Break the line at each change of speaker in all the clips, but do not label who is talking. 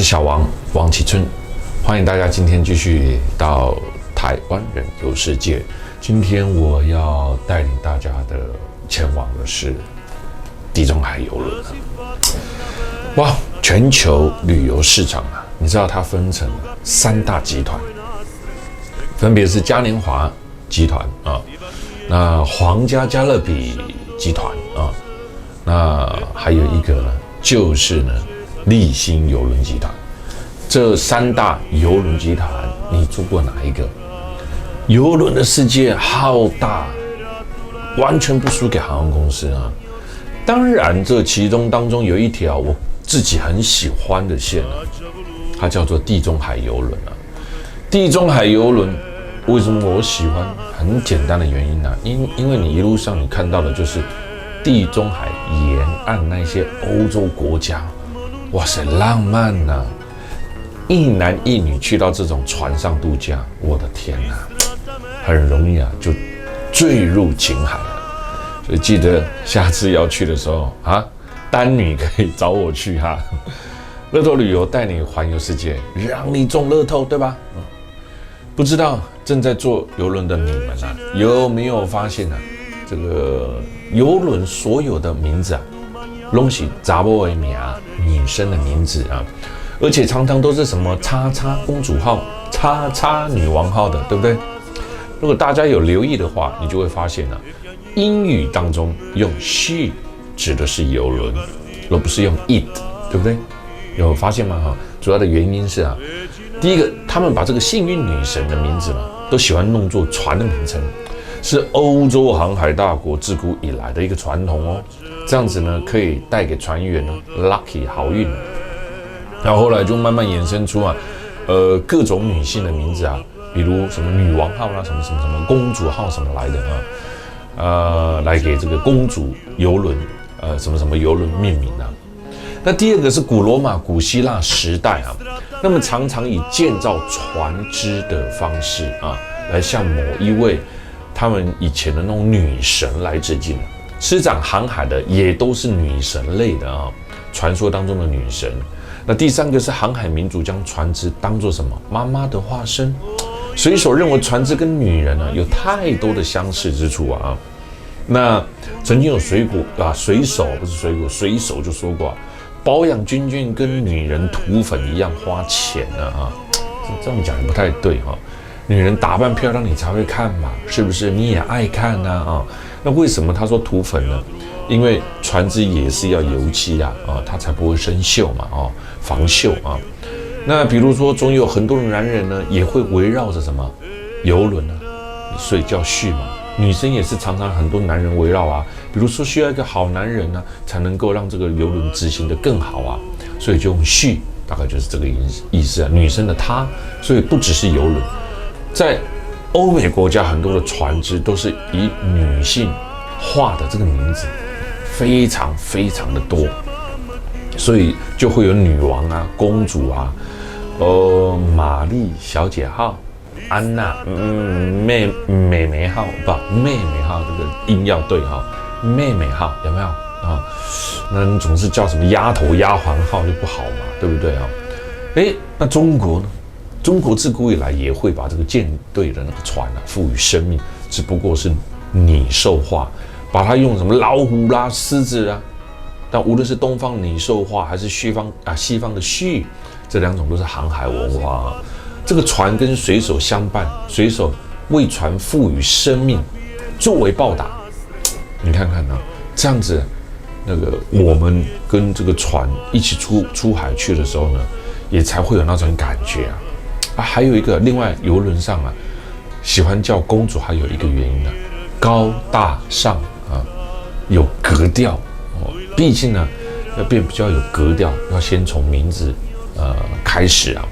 是小王，王启春，欢迎大家今天继续到台湾人游世界。今天我要带领大家前往的是地中海邮轮。哇，全球旅游市场啊，你知道它分成3大集团，分别是嘉年华集团啊，那皇家加勒比集团啊，那还有一个呢，就是呢丽星邮轮集团。这3大邮轮集团，你做过哪一个？邮轮的世界浩大，完全不输给航空公司啊。当然，这其中当中有一条我自己很喜欢的线啊，它叫做地中海邮轮啊。地中海邮轮为什么我喜欢？很简单的原因啊，因为你一路上你看到的就是地中海沿岸那些欧洲国家，哇塞，浪漫啊！一男一女去到这种船上度假，我的天哪，很容易啊就坠入情海了。所以记得下次要去的时候啊，单女可以找我去哈。乐透旅游带你环游世界，让你中乐透，对吧？不知道正在坐邮轮的你们啊，有没有发现啊？这个邮轮所有的名字啊，都是查某的名，女生的名字啊。而且常常都是什么叉叉公主号、叉叉女王号的，对不对？如果大家有留意的话，你就会发现啊，英语当中用 she 指的是邮轮，而不是用 it， 对不对？有发现吗？主要的原因是啊，第一个，他们把这个幸运女神的名字嘛，都喜欢弄作船的名称，是欧洲航海大国自古以来的一个传统哦。这样子呢，可以带给船员呢 lucky 好运。然后后来就慢慢衍生出啊，各种女性的名字啊，比如什么女王号啦，什么公主号什么来的啊，来给这个公主邮轮，什么邮轮命名啊。那第二个是古罗马、古希腊时代啊，那么常常以建造船只的方式啊，来向某一位他们以前的那种女神来致敬。施展航海的也都是女神类的啊，传说当中的女神。那第三个是航海民族将船只当作什么妈妈的化身，水手认为船只跟女人有太多的相似之处啊。那曾经有水手就说过保养军舰跟女人涂粉一样花钱啊，这样讲也不太对哈。女人打扮漂亮你才会看嘛，是不是？你也爱看啊。那为什么他说涂粉呢？因为船只也是要油漆啊，它才不会生锈嘛，防锈啊。那比如说，总有很多的男人呢，也会围绕着什么邮轮啊，所以叫婿嘛。女生也是常常很多男人围绕啊，比如说需要一个好男人呢，才能够让这个邮轮执行得更好啊，所以就用婿，大概就是这个意思啊。女生的她，所以不只是邮轮，在欧美国家很多的船只都是以女性化的这个名字。非常非常的多，所以就会有女王啊、公主啊、玛丽小姐号、安娜、妹妹号，妹妹号这个音要对哈，妹妹号有没有啊？那你总是叫什么丫头、丫鬟号就不好嘛，对不对啊？那中国呢？中国自古以来也会把这个舰队的那个船赋予生命，只不过是拟兽化。把它用什么老虎啦、狮子啦，但无论是东方拟兽化还是西方的畜，这2种都是航海文化啊。这个船跟水手相伴，水手为船赋予生命，作为报答。你看看啊，这样子，那个我们跟这个船一起出海去的时候呢，也才会有那种感觉啊。还有一个，另外邮轮上啊，喜欢叫公主，还有一个原因呢，高大上。有格调毕竟呢，要变比较有格调，要先从名字开始啊。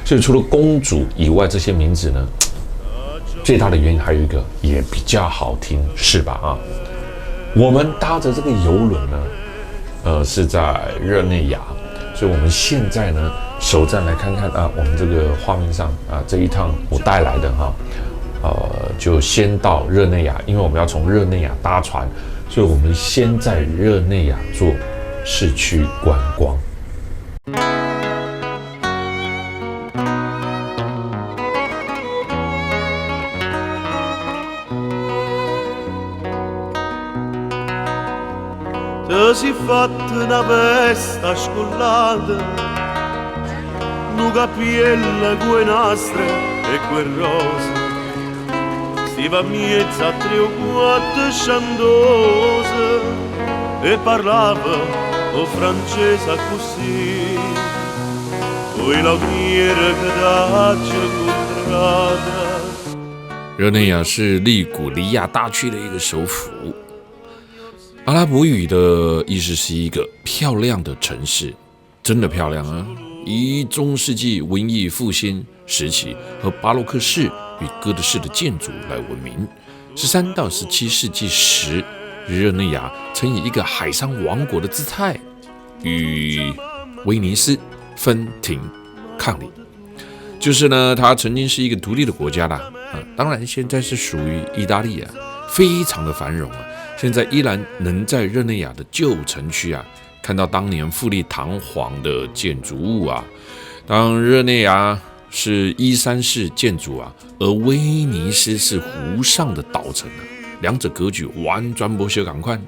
所以除了公主以外，这些名字呢，最大的原因还有一个也比较好听，是吧啊？我们搭着这个邮轮呢，是在热内亚，所以我们现在呢，首站来看看我们这个画面上这一趟我带来的就先到热内亚，因为我们要从热内亚搭船。所以我们先在热内亚做市区观光。
si fatta una festa scollata, nu capiella quei nastri e quel rosa, si va miezza a 3 o 4 sciandose e parlava o francese così, poi launiera che daccia contrada。
热内亚是利古里亚大区的一个首府。阿拉伯语的意思是一个漂亮的城市，真的漂亮啊！以中世纪文艺复兴时期和巴洛克式与哥德式的建筑来闻名。13到17世纪时，热内亚曾以一个海上王国的姿态与威尼斯分庭抗礼。就是呢，它曾经是一个独立的国家啦，当然现在是属于意大利啊，非常的繁荣啊。现在依然能在热内亚的旧城区啊，看到当年富丽堂皇的建筑物啊。当热内亚是13式建筑啊，而威尼斯是湖上的岛城啊，两者格局完全不相同。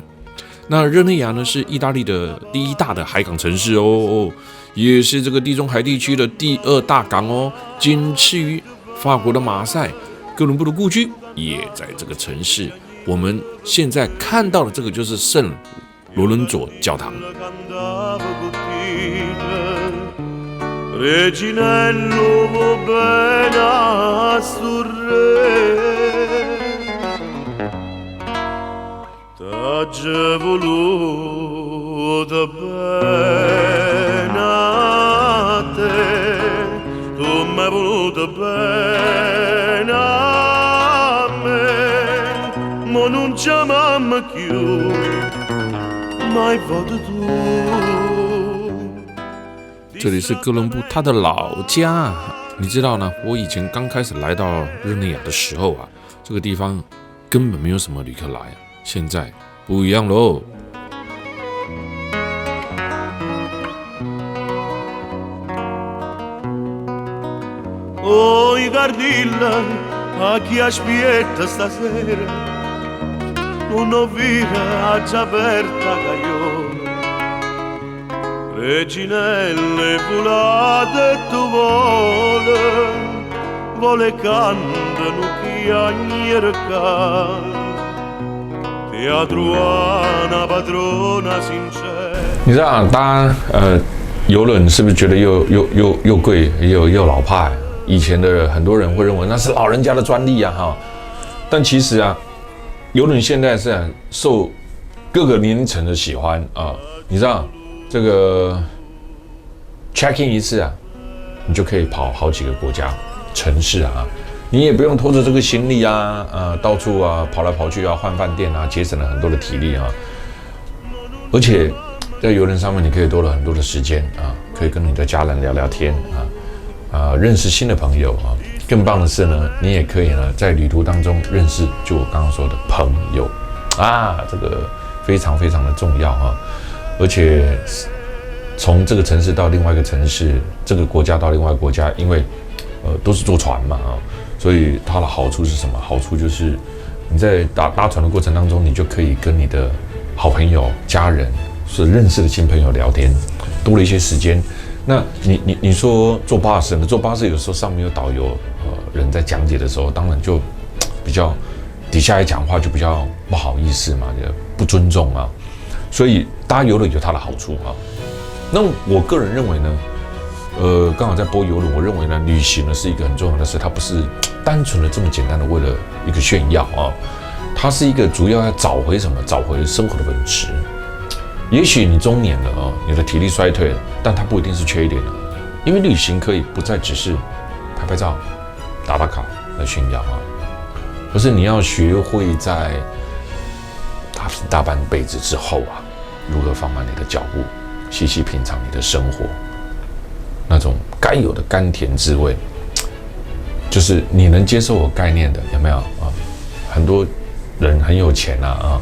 那热内亚呢，是意大利的第1大的海港城市哦，也是这个地中海地区的第2大港哦，仅次于法国的马赛。哥伦布的故居也在这个城市。我们现在看到的这个就是圣罗伦佐教堂。
T'ha voluto bene a te, tu m'hai voluto bene a me, ma non ci amiamo più, mai voto tu。
这里是哥伦布他的老家啊，你知道呢？我以前刚开始来到热内亚的时候啊，这个地方根本没有什么旅客来啊。现在不一样喽。
Oh, Gardilla, a chi aspetta stasera, una vira già aperta caiola, reginelle volate tu vuole cantano chi agnere can.你知道，搭游轮是不是觉得又贵又老派？以前的很多人会认为那是老人家的专利啊，哈。但其实啊，游轮现在是很受各个年龄层的喜欢啊。你知道，这个 check in 一次啊，你就可以跑好几个国家城市啊。你也不用拖着这个行李啊，到处啊跑来跑去啊，换饭店啊，节省了很多的体力啊。而且在邮轮上面，你可以多了很多的时间啊，可以跟你的家人聊聊天啊，认识新的朋友啊。更棒的是呢，你也可以呢在旅途当中认识，就我刚刚说的朋友啊，这个非常非常的重要啊。而且从这个城市到另外一个城市，这个国家到另外一个国家，因为都是坐船嘛啊。所以它的好处是什么？好处就是你在搭船的过程当中，你就可以跟你的好朋友、家人、是认识的新朋友聊天，多了一些时间。那你说坐巴士呢？坐巴士有时候上面有导游，人在讲解的时候，当然就比较底下来讲话就比较不好意思嘛，就不尊重啊。所以搭游轮有它的好处啊。那我个人认为呢？刚好在播邮轮，我认为呢，旅行呢是一个很重要的事，它不是单纯的这么简单的为了一个炫耀啊，它是一个主要要找回什么？找回生活的本质。也许你中年了啊，你的体力衰退了，但它不一定是缺一点了，因为旅行可以不再只是拍拍照、打打卡来炫耀啊，而是你要学会在大半辈子之后啊，如何放慢你的脚步，细细品尝你的生活。那种该有的甘甜滋味，就是你能接受我概念的，有没有啊？很多人很有钱啊，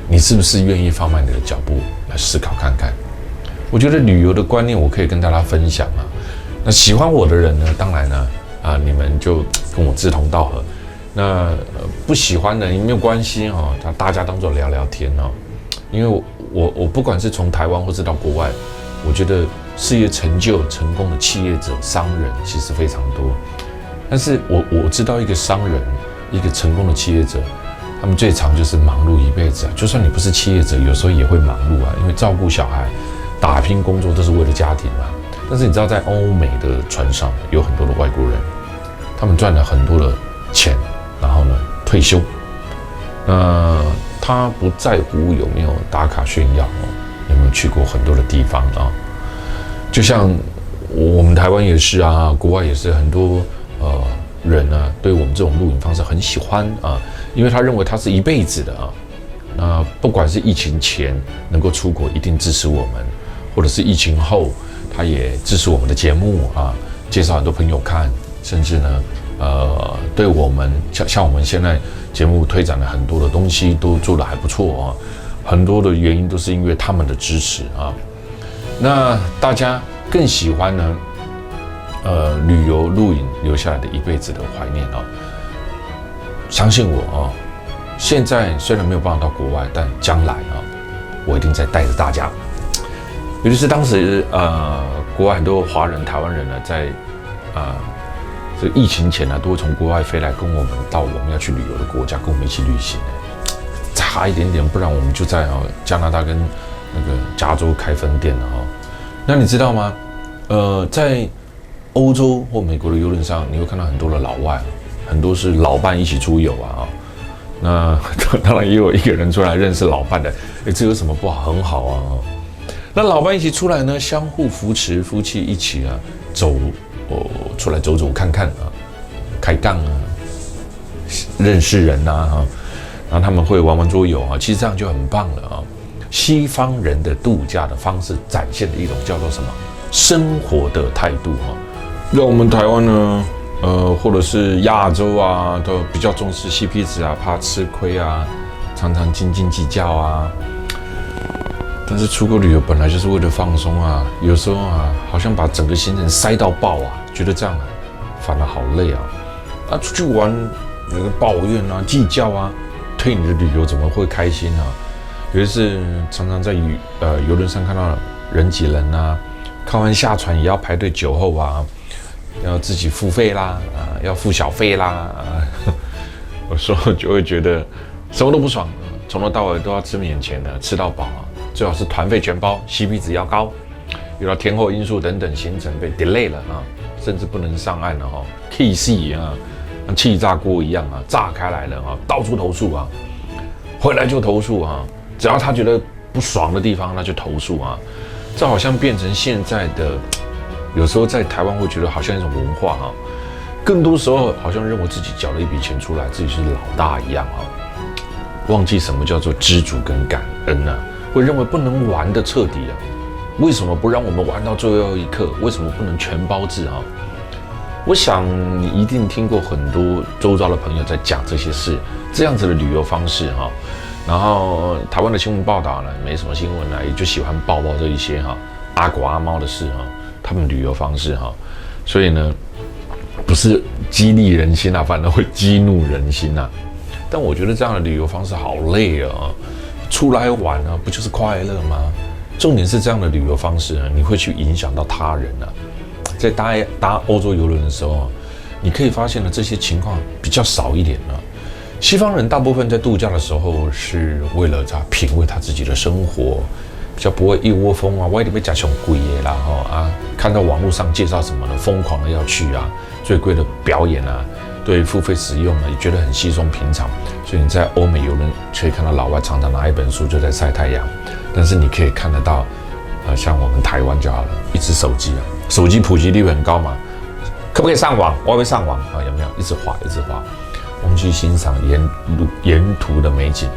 你是不是愿意放慢你的脚步来思考看看？我觉得旅游的观念我可以跟大家分享啊。那喜欢我的人呢，当然呢你们就跟我志同道合。那不喜欢的也没有关系大家当作聊聊天因为我不管是从台湾或是到国外，我觉得事业成就成功的企业者、商人其实非常多。但是我知道一个商人，一个成功的企业者，他们最常就是忙碌一辈子啊。就算你不是企业者，有时候也会忙碌啊，因为照顾小孩、打拼工作都是为了家庭嘛。但是你知道，在欧美的船上有很多的外国人，他们赚了很多的钱，然后呢退休，他不在乎有没有打卡炫耀哦，有没有去过很多的地方啊？就像我们台湾也是啊，国外也是很多人呢，对我们这种录影方式很喜欢啊，因为他认为他是一辈子的啊。那不管是疫情前能够出国，一定支持我们，或者是疫情后，他也支持我们的节目啊，介绍很多朋友看，甚至呢，对我们像我们现在节目推展了很多的东西，都做得还不错啊。很多的原因都是因为他们的支持啊。那大家更喜欢呢，旅游录影留下来的一辈子的怀念啊。相信我啊，现在虽然没有办法到国外，但将来啊，我一定再带着大家。尤其是当时国外很多华人、台湾人呢，在这个疫情前呢，都会从国外飞来跟我们到我们要去旅游的国家，跟我们一起旅行。差一点点，不然我们就在加拿大跟那个加州开分店了哈。那你知道吗？在欧洲或美国的邮轮上，你会看到很多的老外，很多是老伴一起出游啊。那当然也有一个人出来认识老伴的，这有什么不好？很好啊。那老伴一起出来呢，相互扶持，夫妻一起啊出来走走看看啊，开杠啊，认识人啊，然后他们会玩桌游啊，其实这样就很棒了啊。西方人的度假的方式展现的一种叫做什么生活的态度啊。那我们台湾呢，或者是亚洲啊，都比较重视 CP 值啊，怕吃亏啊，常常斤斤计较啊。但是出国旅游本来就是为了放松啊，有时候啊，好像把整个行程塞到爆啊，觉得这样反而好累啊。出去玩有个抱怨啊、计较啊，对你的旅游怎么会开心啊？有一次常常在游轮上看到人挤人啊，看完下船也要排队酒后啊，要自己付费啦，要付小费啦，有时候就会觉得什么都不爽，从头到尾都要吃免钱的，吃到饱啊。最好是团费全包 ，CP 值要高，遇到天候因素等等行程被 delay 了啊，甚至不能上岸了哈 ，K 戏啊，像气炸锅一样啊，炸开来了啊，到处投诉啊，回来就投诉啊，只要他觉得不爽的地方，他就投诉啊，这好像变成现在的，有时候在台湾会觉得好像一种文化啊，更多时候好像认为自己缴了一笔钱出来，自己是老大一样啊，忘记什么叫做知足跟感恩啊。会认为不能玩得彻底啊？为什么不让我们玩到最后一刻？为什么不能全包制啊？我想你一定听过很多周遭的朋友在讲这些事，这样子的旅游方式哈。然后台湾的新闻报道呢，没什么新闻呢，也就喜欢报这一些阿狗阿猫的事哈，他们旅游方式哈。所以呢，不是激励人心啊，反而会激怒人心啊。但我觉得这样的旅游方式好累啊。出来玩啊，不就是快乐吗？重点是这样的旅游方式呢，你会去影响到他人啊。在搭欧洲邮轮的时候，你可以发现呢，这些情况比较少一点啊。西方人大部分在度假的时候是为了他品味他自己的生活，比较不会一窝蜂啊，外地被假穷贵耶啦看到网络上介绍什么呢，疯狂的要去啊，最贵的表演啊。对付费使用呢，也觉得很稀松平常，所以你在欧美邮轮可以看到老外常常拿一本书就在晒太阳，但是你可以看得到，像我们台湾就好了，一只手机啊，手机普及率很高嘛，可不可以上网？我会上网啊，有没有？一直滑，忘记欣赏沿途的美景，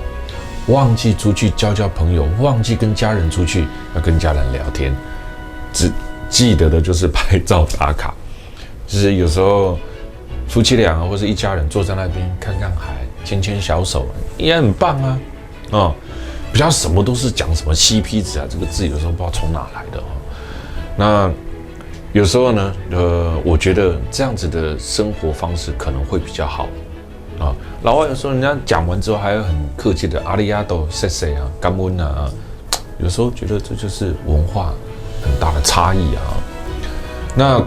忘记出去交朋友，忘记跟家人出去要跟家人聊天，只记得的就是拍照打卡，就是有时候。夫妻俩或是一家人坐在那边看看海，牵牵小手，也很棒啊！比较什么都是讲什么 CP 值啊，这个字有时候不知道从哪来的那有时候呢，我觉得这样子的生活方式可能会比较好啊。老外有时候人家讲完之后还要很客气的阿里亚多谢谢啊，感恩啊，有时候觉得这就是文化很大的差异啊。那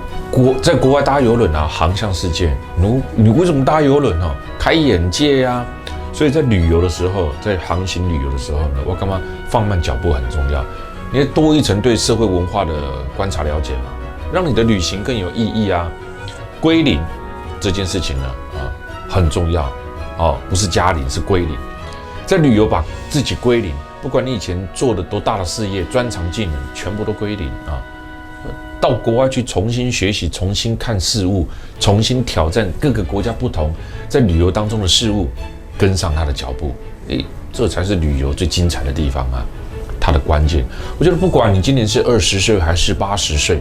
在国外搭邮轮啊，航向世界，你为什么搭邮轮啊？开眼界啊！所以在旅游的时候，在航行旅游的时候呢，我干嘛放慢脚步很重要？你多一层对社会文化的观察了解嘛，让你的旅行更有意义啊。归零这件事情呢，很重要哦，不是加零，是归零。在旅游把自己归零，不管你以前做的多大的事业、专长技能，全部都归零啊。到国外去重新学习、重新看事物、重新挑战各个国家不同在旅游当中的事物。跟上他的脚步，这才是旅游最精彩的地方啊！它的关键，我觉得不管你今年是20岁还是80岁，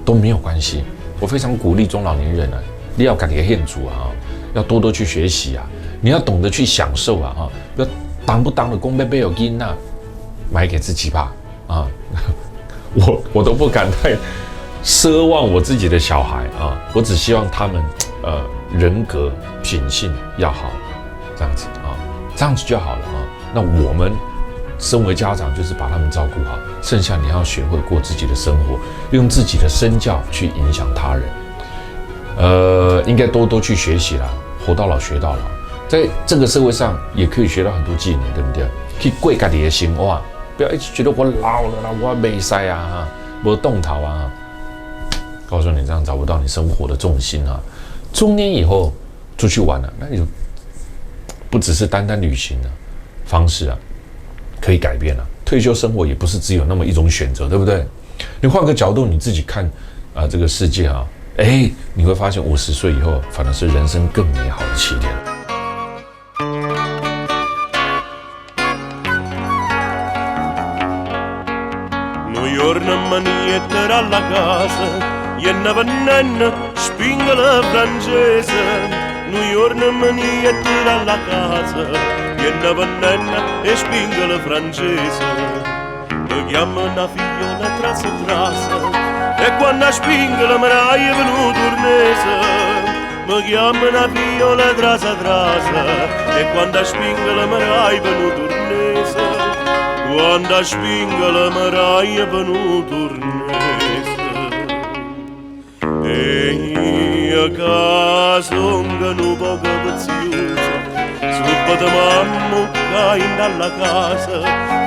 都没有关系。我非常鼓励中老年人啊，你要赶紧献出啊，要多多去学习啊，你要懂得去享受啊，不要当不当的公贝贝有金呐，买给自己吧啊！我都不敢太奢望我自己的小孩啊，我只希望他们人格品性要好。这样子啊，这样子就好了啊。那我们身为家长，就是把他们照顾好，剩下你要学会过自己的生活，用自己的身教去影响他人。应该多多去学习啦，活到老学到老。在这个社会上，也可以学到很多技能，对不对？去过自己的生活，不要一直觉得我老了啦，我没塞啊，没动头啊。告诉你，这样找不到你生活的重心啊。中年以后出去玩了，那你就。不只是单单旅行的方式啊，可以改变了。退休生活也不是只有那么一种选择，对不对？你换个角度，你自己看这个世界啊，你会发现50岁以后，反而是人生更美好的起点。
Nu jornă-mânie dalla casa, Ienna vannenna e spinga la francese. Mi chiama una figliola trasa, E quando spinga la maraia venuto urnese. Mi chiama una figliola trasa, E quando spinga la maraia venuto urnese. Quando spinga la maraia venuto urnese. Caso che non poco preziosa, sopra da mamma che dalla casa,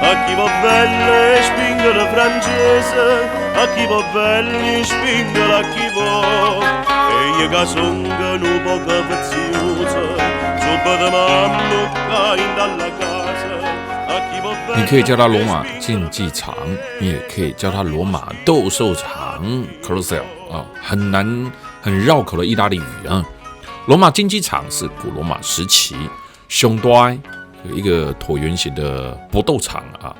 a chi va bella e spinga la francese, a chi va bella e spinga la chi va. E caso che non poco preziosa, sopra da mamma che dalla casa.
你可以叫它罗马竞技场，你也可以叫它罗马斗兽场 （Colosseum） 啊，很难、很绕口的意大利语啊。罗马竞技场是古罗马时期胸端有一个椭圆形的搏斗场啊，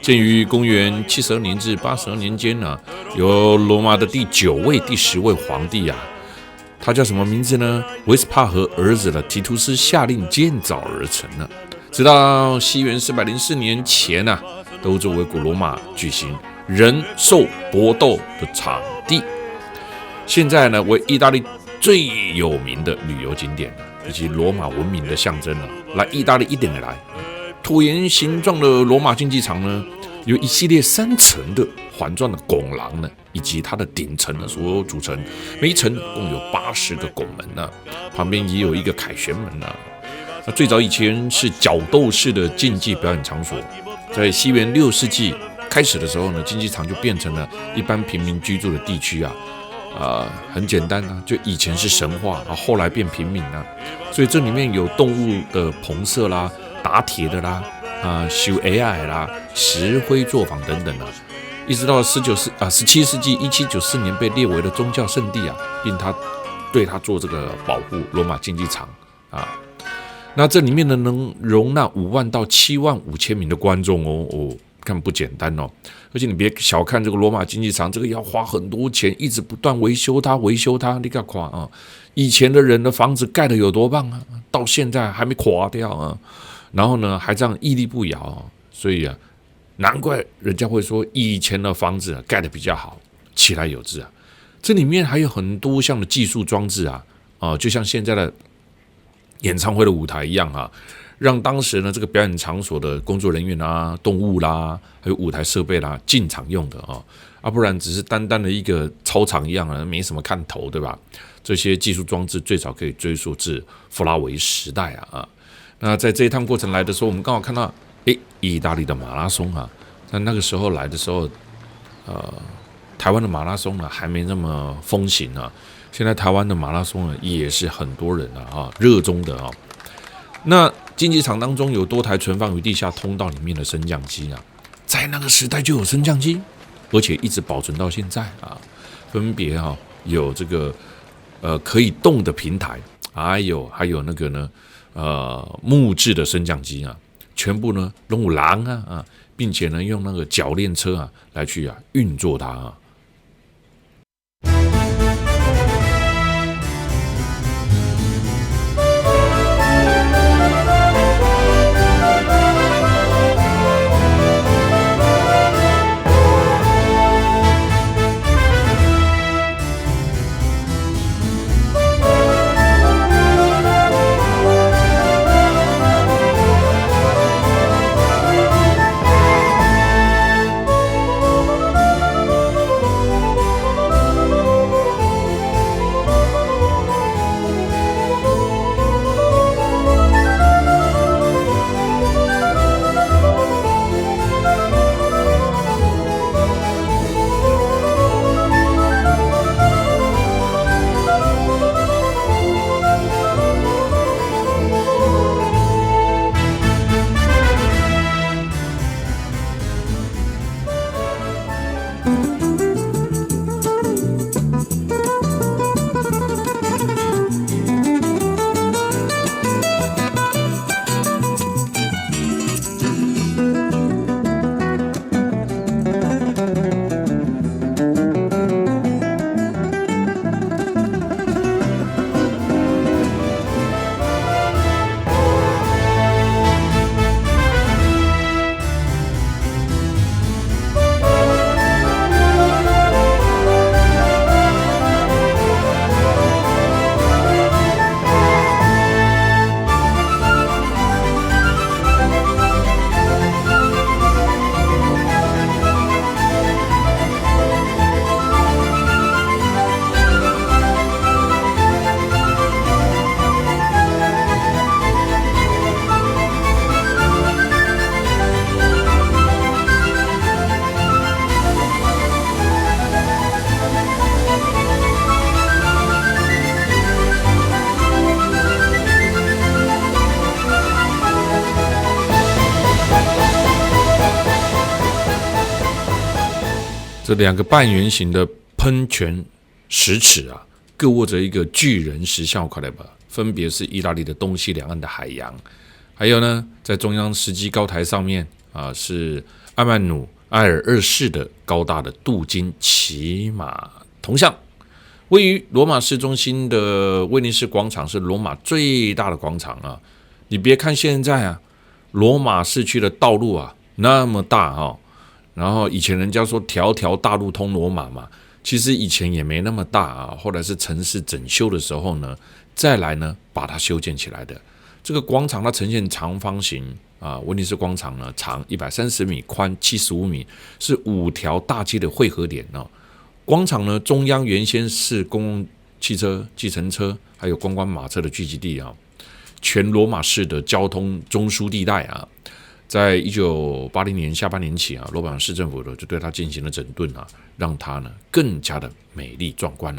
建于公元72年至82年间呢，由罗马的第9位、第10位皇帝啊，他叫什么名字呢？维斯帕和儿子的提图斯下令建造而成了。直到西元404年前啊，都作为古罗马举行人兽搏斗的场地。现在呢，为意大利最有名的旅游景点以及罗马文明的象征了。来意大利一点来，椭圆形状的罗马竞技场呢，由一系列3层的环状的拱廊呢，以及它的顶层呢所组成。每一层共有80个拱门呢，旁边也有一个凯旋门呢。那最早以前是角斗式的竞技表演场所，在西元6世纪开始的时候呢，竞技场就变成了一般平民居住的地区啊。很简单啊，就以前是神话啊，后来变平民啊，所以这里面有动物的棚舍啦、打铁的啦、修 AI 啦、石灰作坊等等啊，一直到17世纪1794年被列为了宗教圣地啊，并对它做这个保护，罗马竞技场啊。那这里面呢，能容纳5万到7万5千名的观众哦，看不简单哦。而且你别小看这个罗马竞技场，这个要花很多钱，一直不断维修它，你看垮啊！以前的人的房子盖得有多棒啊，到现在还没垮掉啊。然后呢，还这样屹立不摇啊，所以啊，难怪人家会说以前的房子盖得比较好，起来有致啊。这里面还有很多项的技术装置啊，就像现在的演唱会的舞台一样啊，让当时呢这个表演场所的工作人员啊、动物啦，还有舞台设备啦进场用的不然只是单单的一个操场一样啊，没什么看头，对吧？这些技术装置最早可以追溯至弗拉维时代啊。那在这一趟过程来的时候，我们刚好看到，意大利的马拉松啊，在那个时候来的时候，台湾的马拉松呢还没那么风行啊。现在台湾的马拉松呢也是很多人热衷的啊。那竞技场当中有多台存放于地下通道里面的升降机啊，在那个时代就有升降机，而且一直保存到现在啊。分别有这个可以动的平台，还有那个呢木质的升降机啊，全部呢都有人并且呢用那个铰链车来去运作它这两个半圆形的喷泉石尺各握着一个巨人石像块吧，分别是意大利的东西两岸的海洋。还有呢，在中央石基高台上面是艾曼努埃尔二世的高大的镀金骑马铜像。位于罗马市中心的威尼斯广场是罗马最大的广场你别看现在罗马市区的道路那么大然后以前人家说条条大路通罗马嘛，其实以前也没那么大后来是城市整修的时候呢，再来呢把它修建起来的。这个广场它呈现长方形威尼斯广场呢长130米，宽75米，是5条大街的汇合点广场呢中央原先是公共汽车、计程车还有观光马车的聚集地全罗马市的交通中枢地带在1980年下半年起罗马市政府就对它进行了整顿让它呢更加的美丽壮观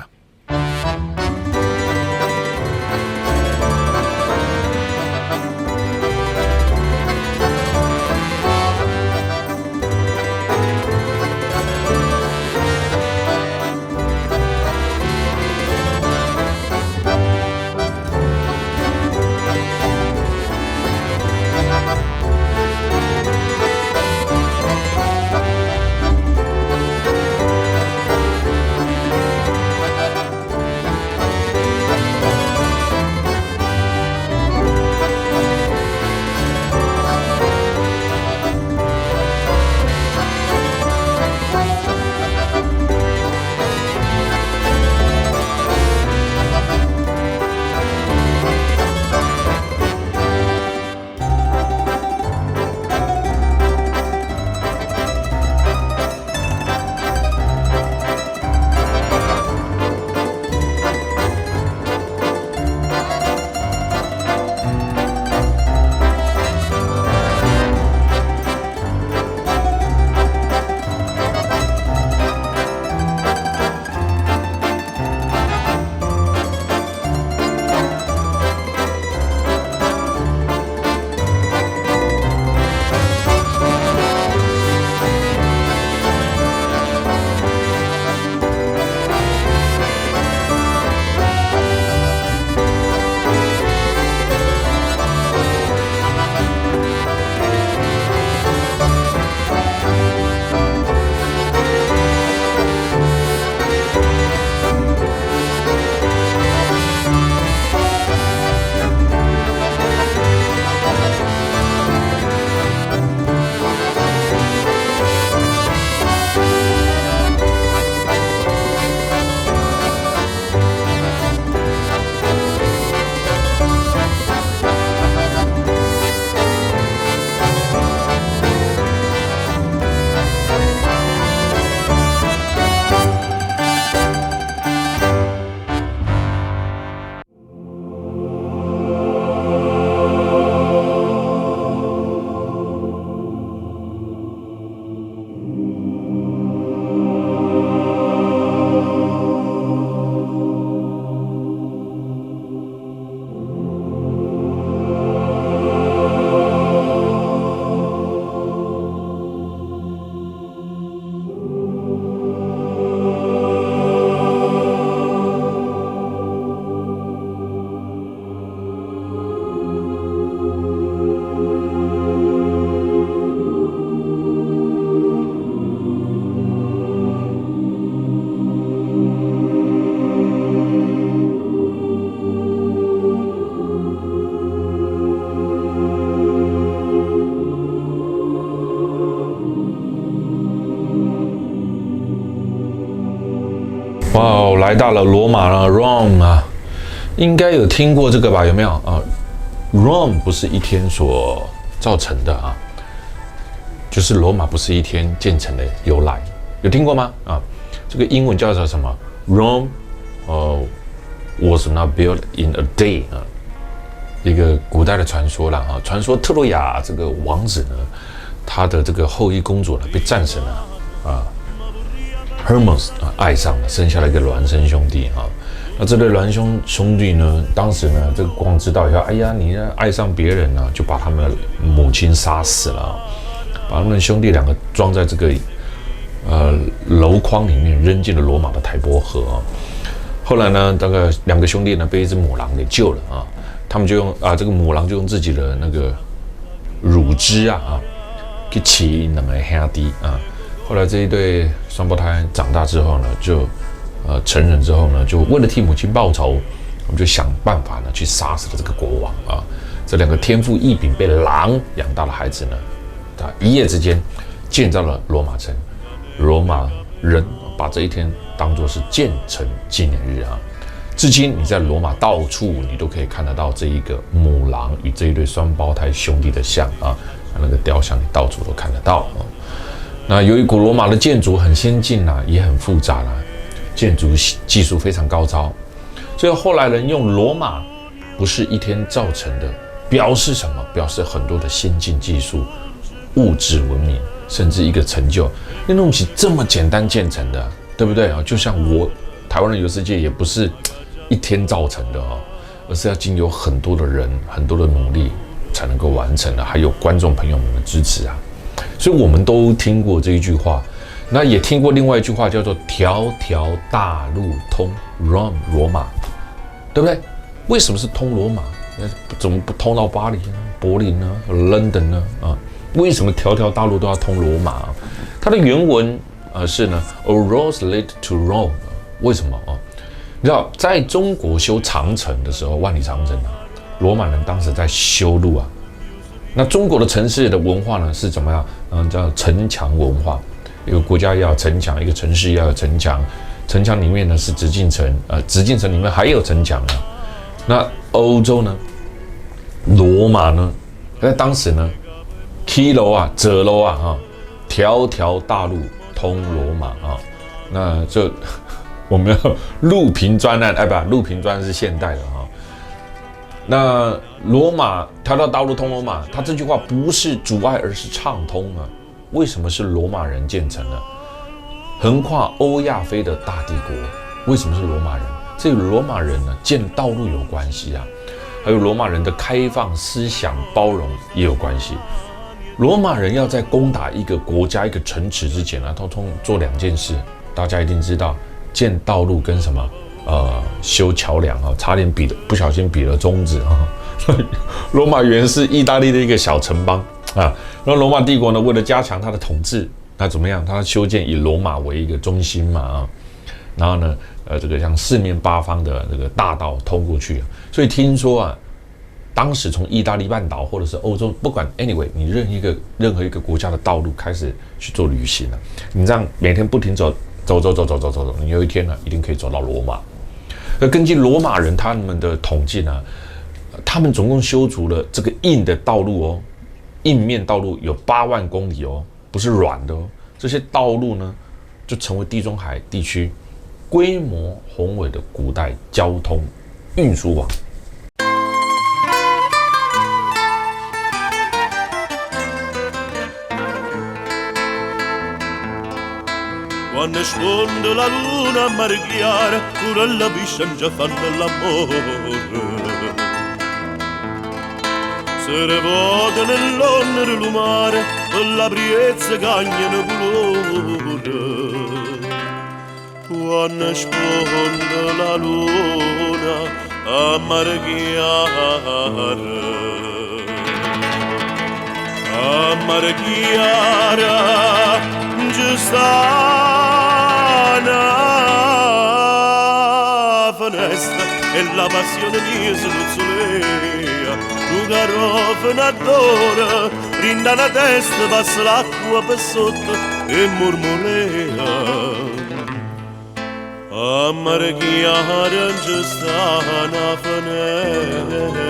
来到了罗马了 ，Rome 啊，应该有听过这个吧？有没有啊？Rome 不是一天所造成的啊，就是罗马不是一天建成的由来，有听过吗？啊，这个英文叫做什么 ？Rome was not built in a day 啊，一个古代的传说啦啊，传说特洛亚这个王子呢，他的这个后裔公主呢被战神啊Hermes 爱上了，生下了一个孪生兄弟啊。那这对孪兄弟呢，当时呢，这个国王知道以后，哎呀，你爱上别人呢，就把他们的母亲杀死了，把他们兄弟两个装在这个箩筐里面，扔进了罗马的台伯河啊。后来呢，这个两个兄弟呢被一只母狼给救了啊，他们就用这个母狼就用自己的那个乳汁去起两个兄弟啊。后来这一对双胞胎长大之后呢，就成人之后呢，就为了替母亲报仇，我们就想办法呢去杀死了这个国王啊。这两个天赋异禀被狼养大的孩子呢，一夜之间建造了罗马城。罗马人把这一天当作是建成纪念日啊。至今你在罗马到处你都可以看得到这一个母狼与这一对双胞胎兄弟的像啊，那个雕像你到处都看得到啊。那由于古罗马的建筑很先进也很复杂建筑技术非常高超，所以后来人用罗马不是一天造成的，表示什么？表示很多的先进技术、物质文明，甚至一个成就。那东西这么简单建成的，对不对啊？就像台湾的游世界也不是一天造成的而是要经由很多的人、很多的努力才能够完成的，还有观众朋友们的支持啊。所以我们都听过这一句话，那也听过另外一句话叫做“条条大路通 Rome 罗马”，对不对？为什么是通罗马？怎么不通到巴黎、柏林呢、London 呢？为什么条条大路都要通罗马？它的原文是呢 ，A road led to Rome。为什么你知道，在中国修长城的时候，万里长城罗马人当时在修路那中国的城市的文化呢是怎么样？叫城墙文化。一个国家要有城墙，一个城市要有城墙。城墙里面呢是直径城，直径城里面还有城墙那欧洲呢，罗马呢，在当时呢 ，key 楼折楼条条大路通罗马那这我们要路平专案，不，路平专案是现代的那罗马条条大路通罗马，它这句话不是阻碍，而是畅通为什么是罗马人建成的？横跨欧亚非的大帝国，为什么是罗马人？这与罗马人呢建道路有关系还有罗马人的开放思想、包容也有关系。罗马人要在攻打一个国家、一个城池之前通通做两件事，大家一定知道，建道路跟什么？修桥梁差点不小心比了中指罗马原是意大利的一个小城邦那罗马帝国呢，为了加强它的统治，那怎么样？它修建以罗马为一个中心然后呢，这个像四面八方的这个大道通过去所以听说当时从意大利半岛或者是欧洲，不管 anyway， 你任何一个国家的道路开始去做旅行你这样每天不停走，你有一天一定可以走到罗马。而根据罗马人他们的统计他们总共修筑了这个硬的道路硬面道路有8万公里不是软的这些道路呢，就成为地中海地区规模宏伟的古代交通运输网。
Quando sfonda la luna a mare chiara, pure alla piscia già fanno l'amore. Se ne vota nell'onere l'umare, per la priezza cagnano colore. Quando sfonda la luna a mare chiara, a mare chiara, giusta finestra e la passione mia si luzzolea tu garofana d'ora rinda la testa passa l'acqua per sotto e mormorea marchiare già sta una finestra.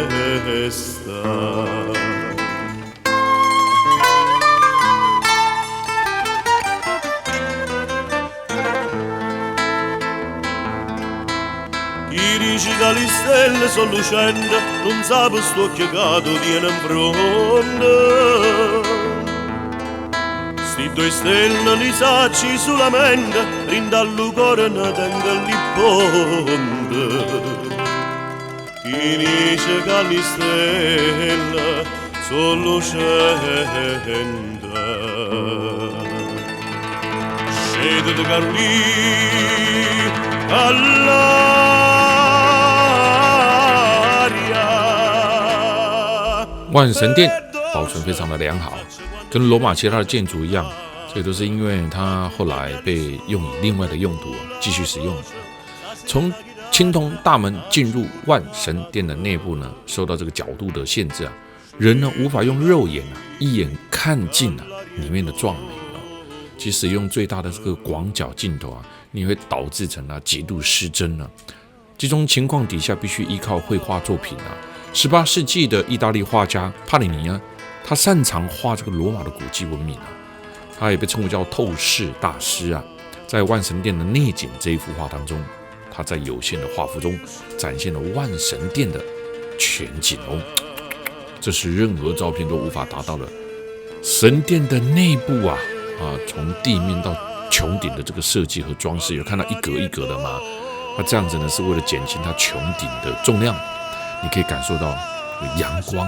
Chi dice che le stelle sono lucenti, non sa per sto chiagato viene in fronte. Sti due stelle li sacci sulla mente, rinda al cuore ne tenga lì ponte. Chi dice che le stelle sono lucenti, scende da Carlì all'aria。
万神殿保存非常的良好，跟罗马其他的建筑一样，这都是因为它后来被用以另外的用途继续使用。从青铜大门进入万神殿的内部呢，受到这个角度的限制人呢无法用肉眼一眼看尽里面的壮美其使用最大的这个广角镜头你会导致成极度失真这种情况底下必须依靠绘画作品18世纪的意大利画家帕里尼他擅长画这个罗马的古迹文明他也被称为叫透视大师在万神殿的内景这一幅画当中，他在有限的画幅中展现了万神殿的全景这是任何照片都无法达到的。神殿的内部从地面到穹顶的这个设计和装饰，有看到一格一格的吗？那这样子呢，是为了减轻它穹顶的重量。你可以感受到有阳光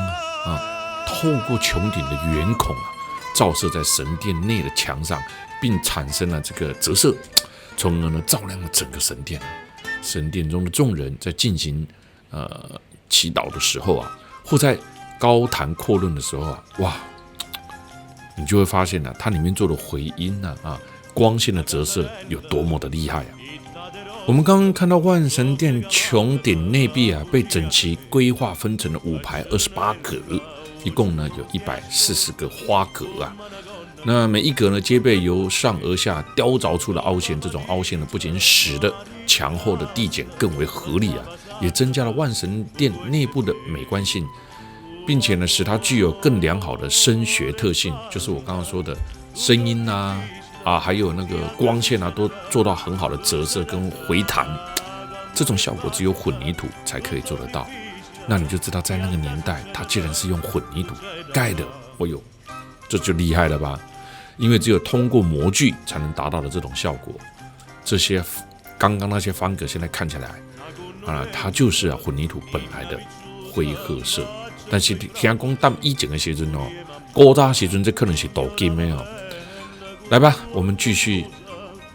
透过穹顶的圆孔照射在神殿内的墙上，并产生了这个折射，从而呢照亮了整个神殿。神殿中的众人在进行祈祷的时候或在高谈阔论的时候哇，你就会发现它里面做的回音光线的折射有多么的厉害我们刚刚看到万神殿穹顶内壁被整齐规划分成了5排28格，一共呢有140个花格那每一格呢皆被由上而下雕凿出了凹陷，这种凹陷呢不仅使得墙后的地简更为合理也增加了万神殿内部的美观性，并且呢使它具有更良好的声学特性，就是我刚刚说的声音还有那个光线都做到很好的折射跟回弹，这种效果只有混凝土才可以做得到。那你就知道在那个年代它既然是用混凝土盖的，这就厉害了吧，因为只有通过模具才能达到的这种效果。这些刚刚那些方格现在看起来它就是混凝土本来的灰褐色，但是听说到以前的时阵古早时阵这可能是镀金的来吧，我们继续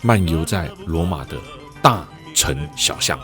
漫游在罗马的大城小巷。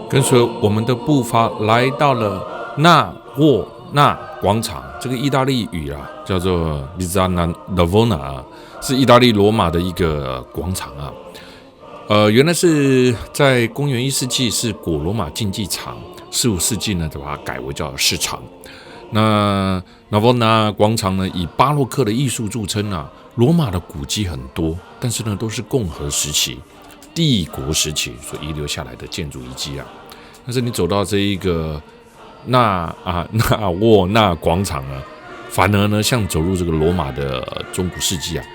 跟随我们的步伐来到了纳沃纳广场。这个意大利语啊，叫做 Piazzale Navona 啊，是意大利罗马的一个广场啊。原来是在公元1世纪是古罗马竞技场，15世纪呢就把它改为叫市场。那 Navona 广场呢，以巴洛克的艺术著称啊。罗马的古迹很多，但是呢都是共和时期、帝国时期所遗留下来的建筑遗迹啊。但是你走到这一个纳沃纳广场呢，反而呢像走入这个罗马的中古世纪啊。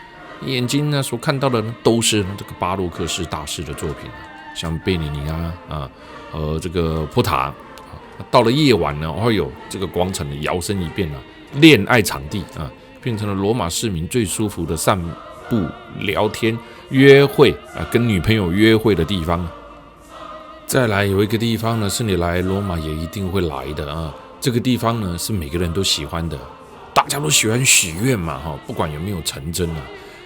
眼睛呢所看到的呢都是这个巴洛克式大师的作品，像贝尼尼和这个波塔。到了夜晚呢，这个广场的摇身一变啊，恋爱场地啊，变成了罗马市民最舒服的散步、聊天、约会啊，跟女朋友约会的地方。再来有一个地方呢，是你来罗马也一定会来的啊，这个地方呢是每个人都喜欢的，大家都喜欢许愿嘛不管有没有成真啊。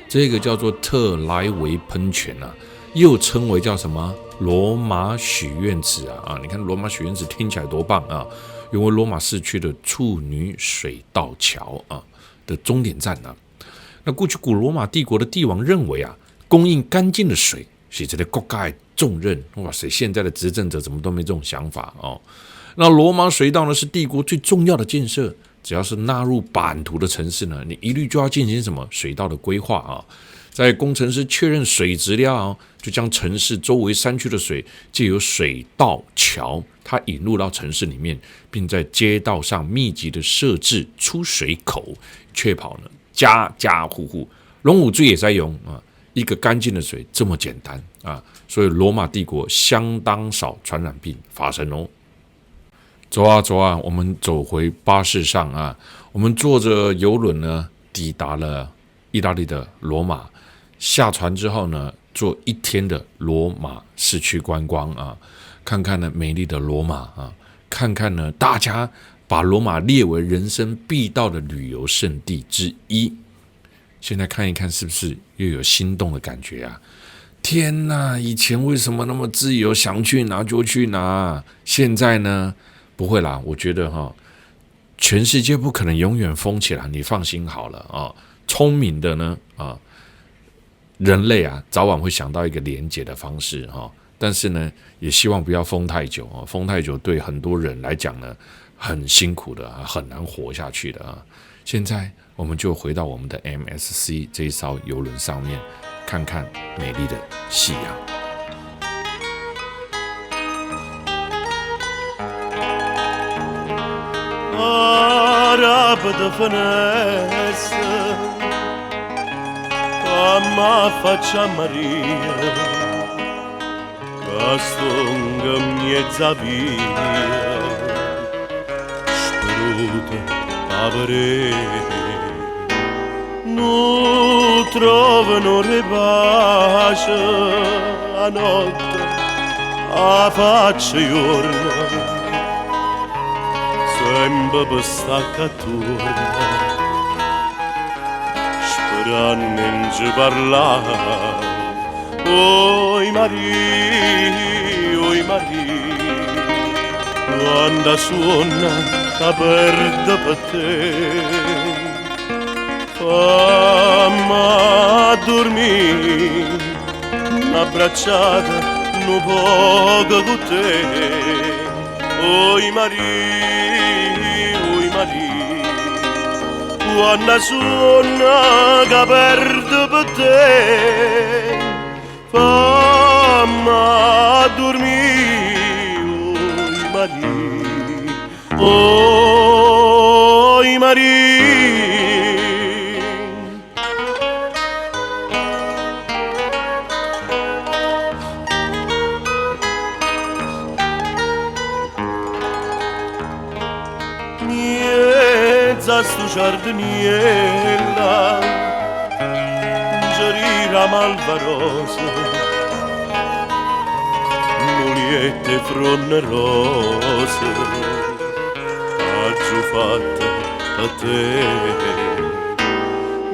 这个叫做特莱维喷泉啊，又称为叫什么罗马许愿池啊！你看罗马许愿池听起来多棒啊！因为罗马市区的处女水道桥的终点站啊。那过去古罗马帝国的帝王认为啊，供应干净的水是这个国家的重任。哇塞，现在的执政者怎么都没这种想法哦？那罗马水道呢是帝国最重要的建设。只要是纳入版图的城市呢，你一律就要进行什么水道的规划啊。在工程师确认水质了，就将城市周围山区的水借由水道桥，它引入到城市里面，并在街道上密集的设置出水口，确保呢家家户户龙虎水也在用啊。一个干净的水这么简单啊，所以罗马帝国相当少传染病发生哦。走啊，我们走回巴士上啊。我们坐着游轮呢，抵达了意大利的罗马。下船之后呢，做1天的罗马市区观光啊，看看呢美丽的罗马啊，看看呢大家把罗马列为人生必到的旅游胜地之一。现在看一看，是不是又有心动的感觉啊？天哪，以前为什么那么自由，想去哪就去哪？现在呢？不会啦，我觉得全世界不可能永远封起来，你放心好了啊。聪明的呢人类啊，早晚会想到一个连结的方式但是呢，也希望不要封太久封太久对很多人来讲呢，很辛苦的很难活下去的啊。现在我们就回到我们的 MSC 这一艘游轮上面，看看美丽的夕阳。
Arab de finestra, mamma faccia Maria, castonga mezza via, spruta avere, non trovano ripace a notte, a faccia giorno. Sempre per staccatura sperando in ci parlare. Oi Maria, quando suona la perde per te, fammi dormire abbracciata un poco con te. Oi Maria, quando suona che perde per te, fammi dormire. Oi Maria. Sto giardiniera Gerira malvarosa Muliette fronne rose Aggiù fatta a te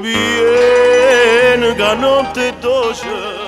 Vieni che notte dolce